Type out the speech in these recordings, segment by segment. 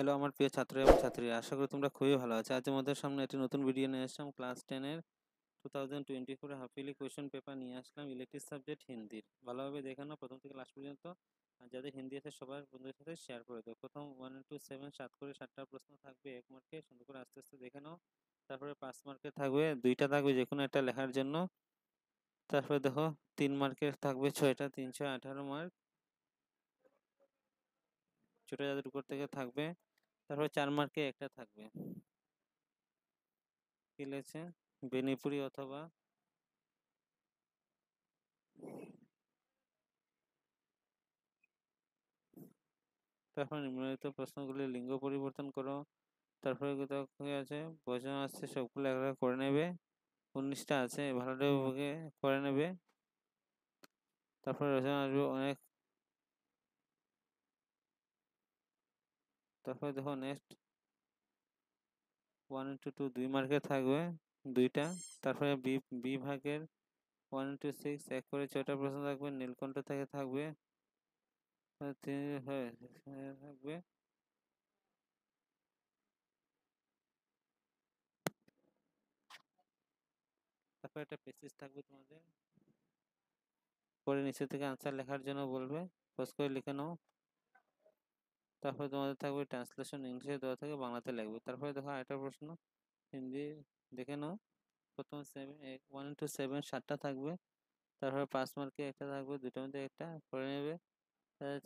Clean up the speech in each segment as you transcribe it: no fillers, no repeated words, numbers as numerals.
Hello আমার প্রিয় ছাত্র এবং ছাত্রীরা, আশা করি তোমরা খুবই ভালো আছো। আজ তোমাদের সামনে একটি নতুন ভিডিও নিয়ে আসলাম। ক্লাস 10-এর 2024 হাফ ইয়ারলি কোয়েশ্চেন পেপার নিয়ে আসলাম, ইলেকটিভ সাবজেক্ট হিন্দির। ভালোভাবে দেখে নাও প্রথম থেকে লাস্ট পর্যন্ত, আর যাদের হিন্দি আছে সবার বন্ধুদের সাথে শেয়ার করে দাও। প্রথম 1 to 7 7 করে 7টা প্রশ্ন থাকবে 1 মার্কে, সুন্দর করে আস্তে আস্তে দেখে নাও। তারপরে 5 মার্কের থাকবে 2টা থাকবে যে কোনো একটা লেখার জন্য। তারপরে দেখো 3 মার্কের থাকবে 6টা, 318 মার্ক ছোট যাদের উপর থেকে থাকবে। তারপরে 4 মার্কে একটা থাকবে, কি লিখেছে বেনিপুরি অথবা তারপর নিম্নলিখিত প্রশ্নগুলির লিঙ্গ পরিবর্তন করো। তারপরে কোথাও আছে বচন আছে, সবগুলো একবার করে নেবে। 19টা আছে, ভালোভাবে করে নেবে। তারপরে রচনা আসবে অনেক। তারপরে দেখো নেক্সট 1 into 2 2 মার্কের থাকবে 2টা। তারপরে বি ভাগের 1 into 6 1 করে 6টা প্রশ্ন থাকবে, নীলকণ্ঠ থেকে থাকবে থাকবে। তারপরে একটা পেসেজ থাকবে তোমাদের, পরে নিচে থেকে আনসার লেখার জন্য বলবে, পোস্ট করে লিখে নাও। তারপরে তোমাদের থাকবে ট্রান্সলেশন, ইংলিশে দেওয়া থেকে বাংলাতে লিখবে। তারপরে দেখো আরেকটা প্রশ্ন হিন্দি দেখে নাও। প্রথম 1 into 7 7টা থাকবে। তারপরে 5 মার্কে একটা থাকবে, দুটোর মধ্যে একটা করে নেবে।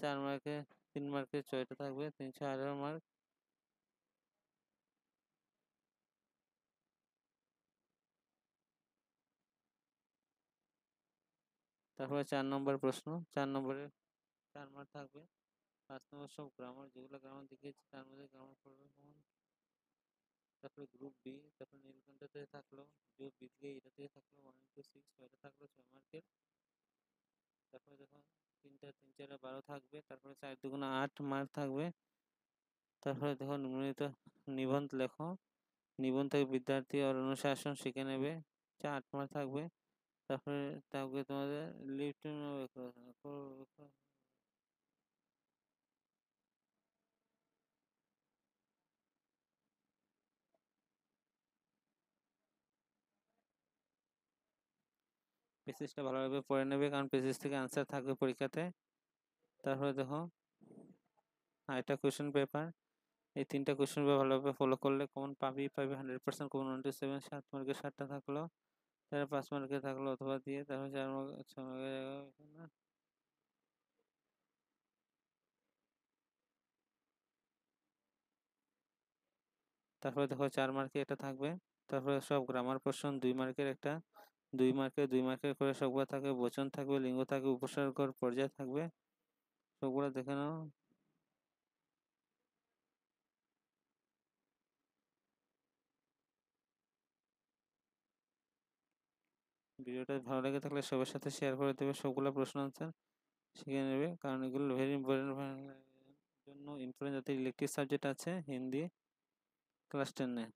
4 মার্কে 3 মার্কে 6টা থাকবে, 318 মার্ক। তারপরে 4 নম্বর প্রশ্ন, 4 নম্বরে 4 মার্ক থাকবে। 5 নম্বর সব গ্রামার, যেগুলো গ্রামার দেখিয়েছি তার মধ্যে গ্রামার পড়বে কেমন। তারপরে গ্রুপ বি, তারপরে নীলকণ্ঠতে থাকলো, গ্রুপ বি থেকে এটা থেকে থাকলো 1 into 6 ছয়টা থাকলো 6 মার্কের। তারপরে দেখো 3টা 3 4 12 থাকবে। তারপরে 4 দুগুণে 8 মার্ক থাকবে। তারপরে দেখো নিম্নলিখিত নিবন্ধ লেখো। নিবন্ধ থেকে বিদ্যার্থী আর অনুশাসন শিখে নেবে, 8 মার্ক থাকবে। তারপরে থাকবে তোমাদের লিফট পেসেজটা ভালোভাবে পড়ে নেবে, কারণ পেসেজ থেকে আনসার থাকবে পরীক্ষাতে। তারপরে দেখো এটা কোয়েশ্চেন পেপার, এই 3টা কোয়েশ্চেন পেপার ভালোভাবে ফলো করলে কমন পাবি 100% কমন। 1 to 7 7 মার্কের 7টা থাকলো, তারপরে 5 মার্কের থাকলো অথবা দিয়ে, তারপরে 4 মার্ক 6 মার্কের। তারপরে দেখো 4 মার্কে এটা থাকবে। তারপরে সব গ্রামার প্রশ্ন 2 মার্কের একটা, 2 মার্কের করে সবগুলো থাকবে, বচন থাকবে, লিঙ্গ থাকবে, উপসর্গর পর্যায় থাকবে, সবগুলো দেখে নাও। ভিডিওটা ভালো লেগে থাকলে সবার সাথে শেয়ার করে দেবে, সবগুলো প্রশ্ন আনসার শিখে নেবে, কারণ এগুলো ভেরি ইম্পর্টেন্ট জন্য ইম্পর্টেন্ট যাতে ইলেকটিভ সাবজেক্ট আছে হিন্দি ক্লাস 10-এ।